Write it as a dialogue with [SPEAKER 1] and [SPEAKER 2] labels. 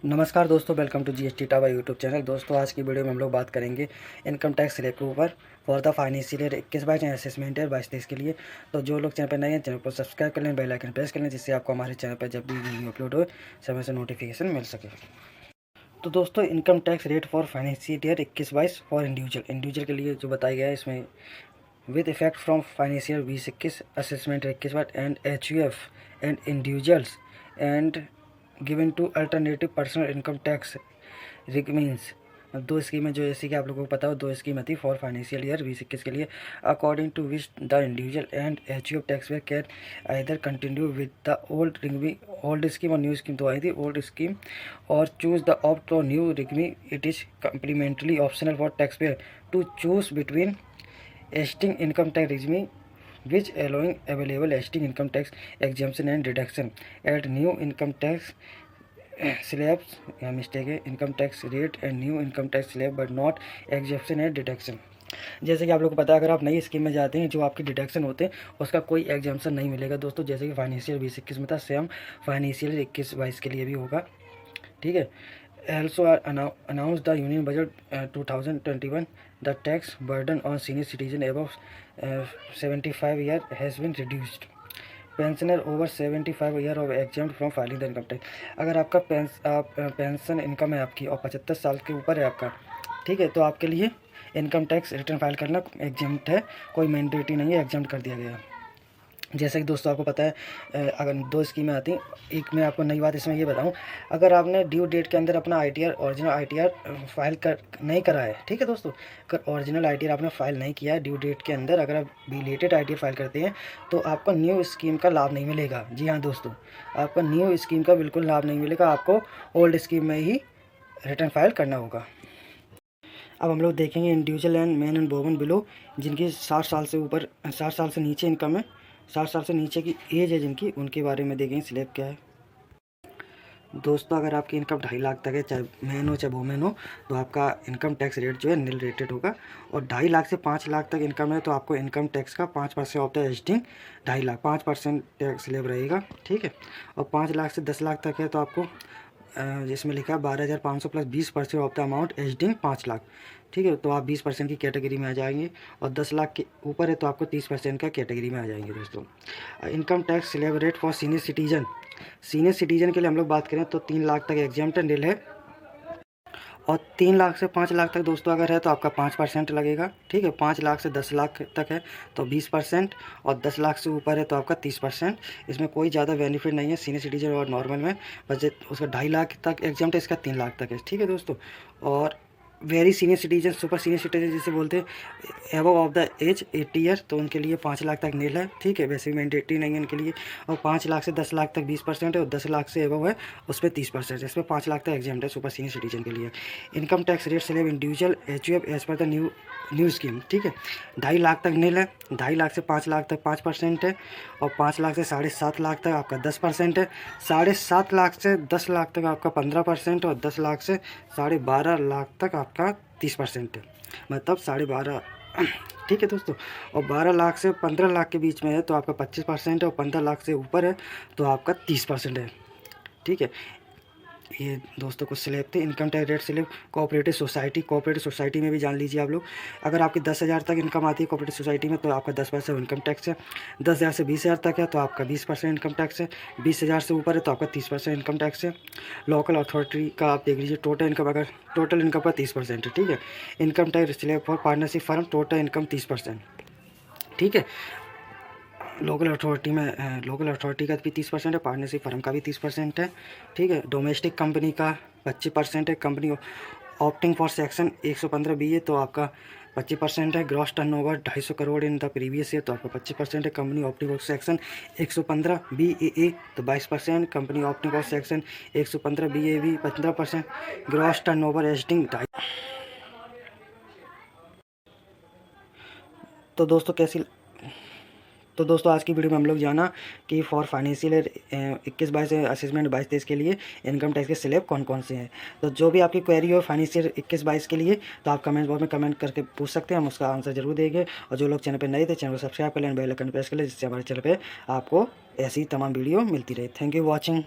[SPEAKER 1] नमस्कार दोस्तों, welcome to GST tower YouTube channel. दोस्तों, आज की वीडियो में हम लोग बात करेंगे इनकम टैक्स स्लैब के ऊपर for the financial year 21-22 assessment year 22-23 के लिए। तो जो लोग चैनल पर नए हैं, चैनल को सब्सक्राइब कर लें, बेल आइकन प्रेस कर लें, जिससे आपको हमारे चैनल पर जब भी वीडियो अपलोड हो समय से नोटिफिकेशन मिल सके। तो दोस्तों, income tax rate for financial year 21-22 for individual के लिए जो बताया गया है, इसमें with effect from financial 20-21 assessment 21-22 and HUF and individuals and given to alternative personal income tax regimes. दो स्कीमें जो जैसे कि आप लोगों को पता हो, दो स्कीमें थी फॉर फाइनेंशियल ईयर 20-21 के लिए, according to which the individual and HUF tax payer can either continue with the old scheme और न्यू स्कीम। तो आई थी ओल्ड स्कीम और चूज द ऑप्ट और new regime. It is completely optional for tax payer to choose between existing income tax regime which allowing available existing income tax exemption and deduction at new income tax slabs, यहाँ mistake है, income tax rate and new income tax slab but not exemption and deduction. जैसे कि आप लोग को पता है, अगर आप नई स्कीम में जाते हैं, जो आपके डिडक्शन होते हैं उसका कोई एग्जाम्पशन नहीं मिलेगा दोस्तों। जैसे कि फाइनेंशियल 20-21 में था, सेम फाइनेंशियल 21-22 के लिए भी होगा। ठीक है। Also announced the Union Budget 2021, the tax burden on senior citizen above 75 year has been reduced. Pensioner over 75 year of exempt from filing the income tax. अगर आपका पेंशन इनकम है आपकी और 75 साल के ऊपर है आपका, ठीक है, तो आपके लिए इनकम टैक्स रिटर्न फाइल करना एग्जेम्प्ट है, कोई मैंडेटरी नहीं है, एग्जेम्प्ट कर दिया गया है। जैसे कि दोस्तों आपको पता है, अगर दो स्कीमें आती हैं, एक मैं आपको नई बात इसमें ये बताऊं, अगर आपने ड्यू डेट के अंदर अपना ओरिजिनल ITR फाइल नहीं करा है, ठीक है दोस्तों, अगर ओरिजिनल ITR आपने फाइल नहीं किया है ड्यू डेट के अंदर, अगर आप बिलेटेड ITR फाइल करते हैं तो आपको न्यू स्कीम का लाभ नहीं मिलेगा। जी हाँ दोस्तों, आपको न्यू स्कीम का बिल्कुल लाभ नहीं मिलेगा, आपको ओल्ड स्कीम में ही रिटर्न फाइल करना होगा। अब हम लोग देखेंगे individual and man and women below, जिनकी 60 साल से ऊपर 60 साल से नीचे इनकम है, 60 साल से नीचे की एज है जिनकी, उनके बारे में देखेंगे स्लैब क्या है। दोस्तों, अगर आपकी इनकम 2.5 लाख तक है, चाहे मैन हो चाहे वुमेन हो, तो आपका इनकम टैक्स रेट जो है निल रेटेड होगा। और 2.5 लाख से 5 लाख तक इनकम है तो आपको इनकम टैक्स का 5% of the existing 2.5 lakh 5% tax slab रहेगा। ठीक है। और 5 लाख से 10 लाख तक है तो आपको जिसमें लिखा है 12,500 plus 20% of the amount existing 5 lakh. ठीक है, तो आप 20% की कैटेगरी में आ जाएंगे। और 10 लाख के ऊपर है तो आपको 30% का कैटेगरी में आ जाएंगे दोस्तों। Income tax slab rate for senior citizen के लिए हम लोग बात करें तो 3 लाख तक एग्जेम्प्ट निल है। और 3 लाख से 5 लाख तक दोस्तों अगर है तो आपका 5% लगेगा। ठीक है। 5 लाख से 10 लाख तक है तो 20%, और 10 लाख से ऊपर है तो आपका 30%। इसमें कोई ज़्यादा बेनिफिट नहीं है सीनियर सिटीजन और नॉर्मल में, बस उसका 2.5 लाख तक एग्जाम्प्ट है, इसका 3 लाख तक है। ठीक है दोस्तों। और very senior citizen, super senior citizen जिसे बोलते हैं, above of the age 80 year, तो उनके लिए 5 लाख तक नील है। ठीक है, वैसे भी मैंडेटरी नहीं है उनके लिए। और 5 लाख से 10 लाख तक 20% है, और 10 लाख से एबव है उस पर 30%। इसमें 5 लाख तक एग्जाम्प्ट है सुपर सीनियर सिटीजन के लिए। Income tax rate slab individual HUF as per the new scheme. ठीक है, 2.5 लाख तक नील है, 2.5 लाख से 5 लाख तक 5% है, और 5 लाख से 7.5 लाख तक आपका 10% है, 7.5 लाख से 10 लाख तक आपका 15%, और 10 लाख से 12.5 लाख तक आपका 30% है, मतलब 12.5। ठीक है दोस्तों। और 12 लाख से 15 लाख के बीच में है तो आपका 25% है, और 15 लाख से ऊपर है तो आपका 30% है। ठीक है, ये दोस्तों कुछ स्लैब थे income tax rate slab. Cooperative society में भी जान लीजिए आप लोग, अगर आपकी 10,000 तक इनकम आती है कोऑपरेटिव सोसाइटी में तो आपका 10% इनकम टैक्स है। 10,000 से 20,000 तक है तो आपका 20% इनकम टैक्स है। 20,000 से ऊपर है तो आपका 30% इनकम टैक्स है। लोकल अथॉरिटी का आप देख लीजिए, टोटल इनकम अगर टोटल इनकम का 30% है। ठीक है। Income tax slab for partnership firm, total income 30%। ठीक है। लोकल अथॉरिटी का भी 30% है, पार्टनरशिप फर्म का भी 30% है। ठीक है। डोमेस्टिक कंपनी का 25% है। Company opting for section 115B है तो आपका 25% है। Gross turnover 250 crore in the previous year तो आपका 25% है। Company opting for section 115BAA तो 22%। Company opting for section 115BAB 15%। Gross turnover एस्टिंग। तो दोस्तों आज की वीडियो में हम लोग जाना कि फॉर फाइनेंशियल ईयर 21-22 असेसमेंट 22-23 के लिए इनकम टैक्स के स्लैब कौन कौन से हैं। तो जो भी आपकी क्वेरी हो फाइनेंशियल 21-22 के लिए तो आप कमेंट बॉक्स में कमेंट करके पूछ सकते हैं, हम उसका आंसर जरूर देंगे। और जो लोग चैनल पर नए थे चैनल को सब्सक्राइब कर लें, बेल आइकन प्रेस कर लें, जिससे हमारे चैनल पर आपको ऐसी तमाम वीडियो मिलती रहे। Thank you watching.